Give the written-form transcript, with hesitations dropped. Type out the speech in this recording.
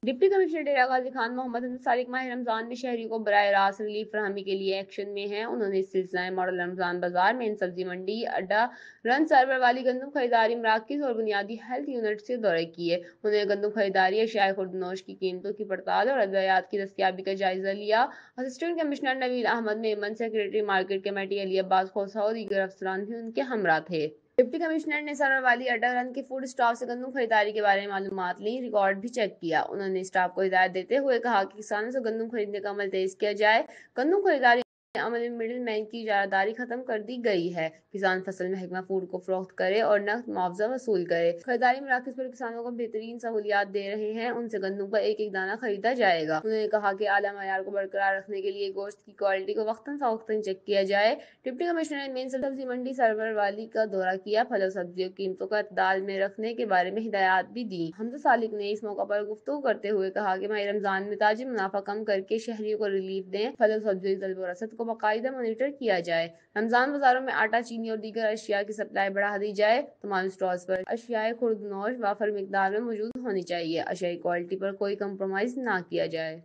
Deputy commissioner डेरा गाजी खान मोहम्मद अंसारी माह रमजान में शहरियों को बराह रास्त रिलीफ फराहमी के लिए एक्शन में हैं। उन्होंने इस सिलसिला में मॉडल रमजान बाजार, मेन सब्जी मंडी, अड्डा, रन सर्वर वाली गंदम खरीदारी मराकज और बुनियादी हेल्थ यूनिट से दौरे किए। उन्होंने गंदम खरीदारी, अशियाए खुर्दनोश की कीमतों की पड़ताल और अद्वियात की दस्तयाबी का जायजा लिया। Assistant commissioner Naveel Ahmed Memon, secretary market committee Ali Abbas Khosa और दीगर अफसरान भी उनके हमरा थे। डिप्टी कमिश्नर ने सरवर वाली अड्डा रन के फूड स्टॉक से गंदम खरीदारी के बारे में मालूमात ली, रिकॉर्ड भी चेक किया। उन्होंने स्टाफ को हिदायत देते हुए कहा कि किसानों से गंदम खरीदने का अमल तेज किया जाए। गंदम खरीदारी अमल में मिडिल मैन की इजारादारी खत्म कर दी गई है। किसान फसल महकमा फूड को फरोख्त करे और नकद मुआवजा वसूल करे। खरीदारी मराकज पर किसानों को बेहतरीन सहूलियात दे रहे हैं, उनसे गंदम का एक एक दाना खरीदा जाएगा। उन्होंने कहा कि आला मयार को बरकरार रखने के लिए गोश्त की क्वालिटी को वक्तन फवक्तन चेक किया जाए। डिप्टी कमिश्नर ने मेन सब्जी मंडी सरवर वाली का दौरा किया, फल और सब्जियों की कीमतों का इत्दाल में रखने के बारे में हिदायत भी दी। हमजा सालिक ने इस मौका पर गुफ्तगू करते हुए कहा कि माह रमजान में ताजी मुनाफा कम करके शहरियों को रिलीफ दें, फल और सब्जी की तलब और रसद को बाकायदा मॉनिटर किया जाए। रमजान बाजारों में आटा, चीनी और दीगर अशिया की सप्लाई बढ़ा दी जाए। तमाम स्टॉल्स पर अशियाए खुर्दनोश वाफर मिकदार में मौजूद होनी चाहिए। अशियाई क्वालिटी पर कोई कम्प्रोमाइज ना किया जाए।